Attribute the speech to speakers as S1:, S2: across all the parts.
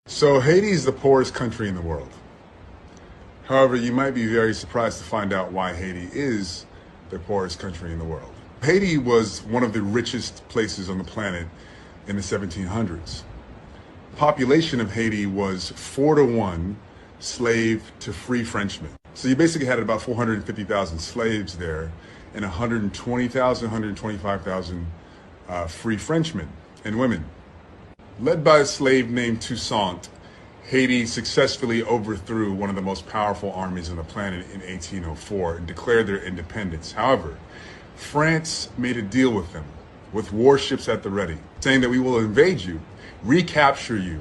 S1: So Haiti is the poorest country in the world. However, you might be very surprised to find out why Haiti is the poorest country in the world. Haiti was one of the richest places on the planet in the 1700s. The population of Haiti was 4-to-1 slave to free Frenchmen. So you basically had about 450,000 slaves there and 120,000, 125,000 free Frenchmen and women. Led by a slave named Toussaint, Haiti successfully overthrew one of the most powerful armies on the planet in 1804 and declared their independence. However, France made a deal with them, with warships at the ready, saying that we will invade you, recapture you,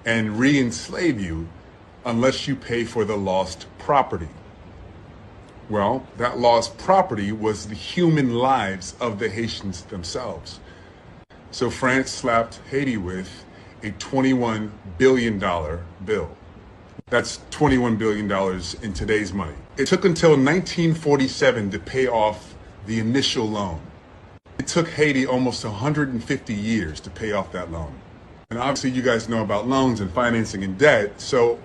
S1: and re-enslave you unless you pay for the lost property. Well, that lost property was the human lives of the Haitians themselves. So France slapped Haiti with a $21 billion bill. That's $21 billion in today's money. It took until 1947 to pay off the initial loan. It took Haiti almost 150 years to pay off that loan. And obviously you guys know about loans and financing and debt. So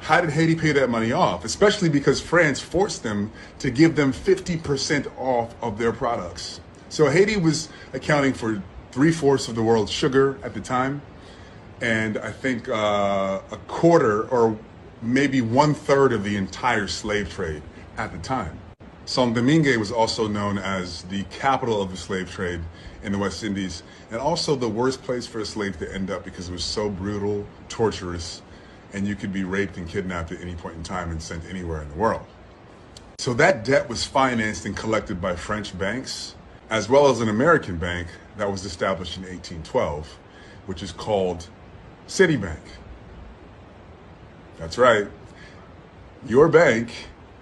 S1: how did Haiti pay that money off? Especially because France forced them to give them 50% off of their products. So Haiti was accounting for 3/4 of the world's sugar at the time, and I think a quarter or maybe 1/3 of the entire slave trade at the time. Saint-Domingue was also known as the capital of the slave trade in the West Indies, and also the worst place for a slave to end up because it was so brutal, torturous, and you could be raped and kidnapped at any point in time and sent anywhere in the world. So that debt was financed and collected by French banks, as well as an American bank that was established in 1812, which is called Citibank. That's right. Your bank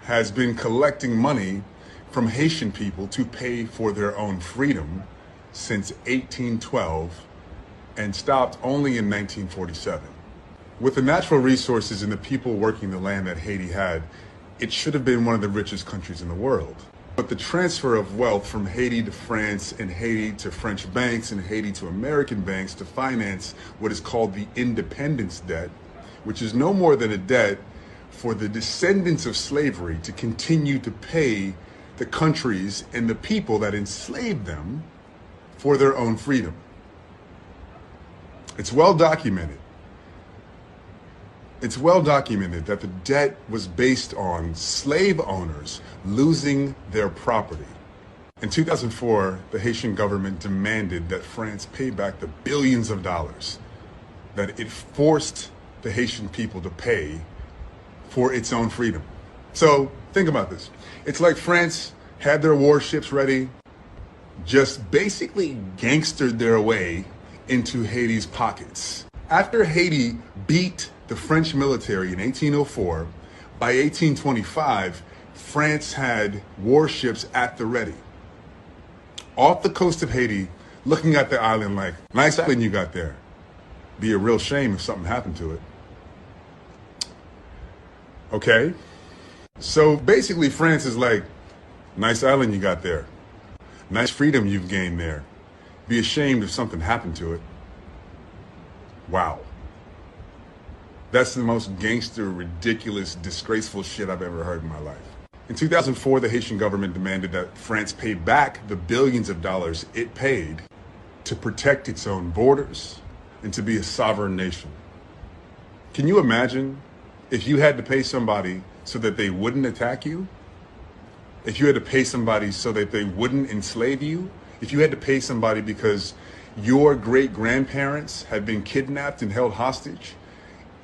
S1: has been collecting money from Haitian people to pay for their own freedom since 1812 and stopped only in 1947. With the natural resources and the people working the land that Haiti had, it should have been one of the richest countries in the world. But the transfer of wealth from Haiti to France and Haiti to French banks and Haiti to American banks to finance what is called the independence debt, which is no more than a debt for the descendants of slavery to continue to pay the countries and the people that enslaved them for their own freedom. It's well documented. It's well documented that the debt was based on slave owners losing their property. In 2004, the Haitian government demanded that France pay back the billions of dollars that it forced the Haitian people to pay for its own freedom. So think about this. It's like France had their warships ready, just basically gangstered their way into Haiti's pockets. After Haiti beat the French military in 1804, by 1825, France had warships at the ready, off the coast of Haiti, looking at the island like, nice island you got there. Be a real shame if something happened to it. Okay? So basically France is like, nice island you got there. Nice freedom you've gained there. Be ashamed if something happened to it. Wow. That's the most gangster, ridiculous, disgraceful shit I've ever heard in my life. In 2004, the Haitian government demanded that France pay back the billions of dollars it paid to protect its own borders and to be a sovereign nation. Can you imagine if you had to pay somebody so that they wouldn't attack you? If you had to pay somebody so that they wouldn't enslave you? If you had to pay somebody because your great-grandparents had been kidnapped and held hostage?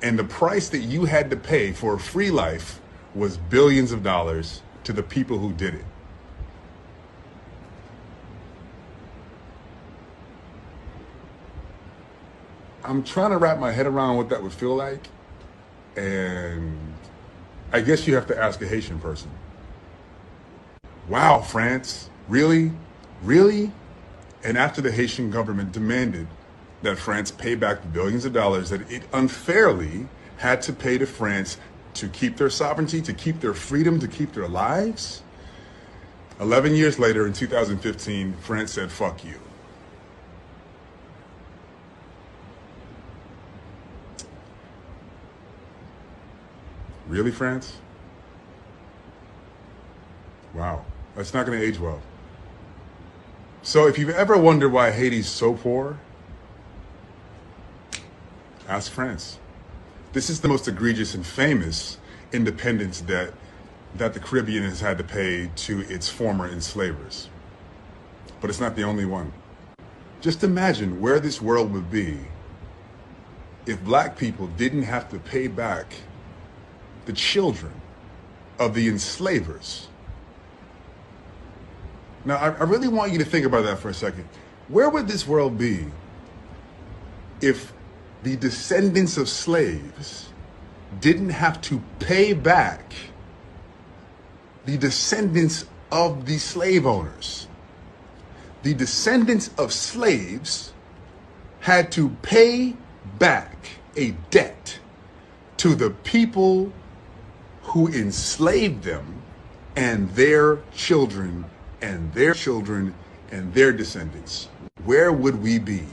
S1: And the price that you had to pay for a free life was billions of dollars to the people who did it. I'm trying to wrap my head around what that would feel like. And I guess you have to ask a Haitian person. Wow, France, really? Really? And after the Haitian government demanded that France pay back the billions of dollars that it unfairly had to pay to France to keep their sovereignty, to keep their freedom, to keep their lives, 11 years later in 2015, France said, fuck you. Really, France? Wow, that's not going to age well. So if you've ever wondered why Haiti's so poor, ask France. This is the most egregious and famous independence debt that the Caribbean has had to pay to its former enslavers. But it's not the only one. Just imagine where this world would be if black people didn't have to pay back the children of the enslavers. Now, I really want you to think about that for a second. Where would this world be if the descendants of slaves didn't have to pay back the descendants of the slave owners? The descendants of slaves had to pay back a debt to the people who enslaved them and their children and their children and their descendants. Where would we be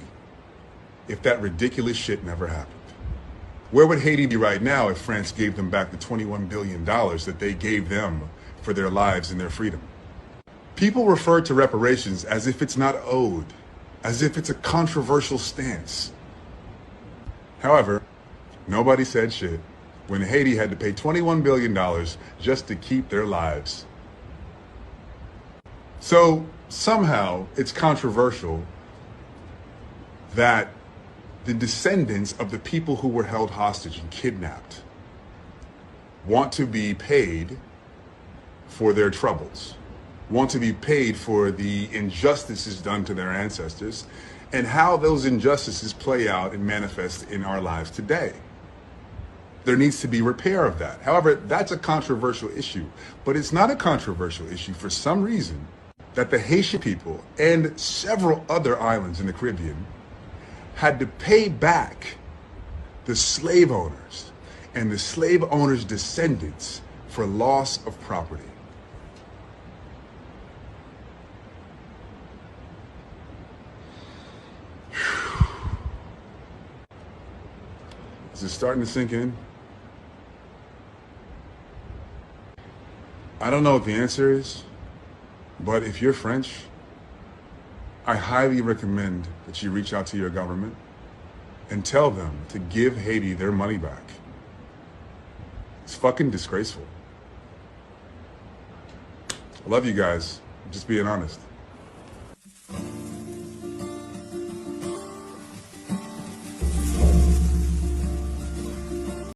S1: if that ridiculous shit never happened? Where would Haiti be right now if France gave them back the $21 billion that they gave them for their lives and their freedom? People refer to reparations as if it's not owed, as if it's a controversial stance. However, nobody said shit when Haiti had to pay $21 billion just to keep their lives. So somehow it's controversial that the descendants of the people who were held hostage and kidnapped want to be paid for their troubles, want to be paid for the injustices done to their ancestors, and how those injustices play out and manifest in our lives today. There needs to be repair of that. However, that's a controversial issue, but it's not a controversial issue for some reason that the Haitian people and several other islands in the Caribbean had to pay back the slave owners and the slave owners' descendants for loss of property. Is it starting to sink in? I don't know what the answer is, but if you're French, I highly recommend that you reach out to your government and tell them to give Haiti their money back. It's fucking disgraceful. I love you guys. I'm just being honest.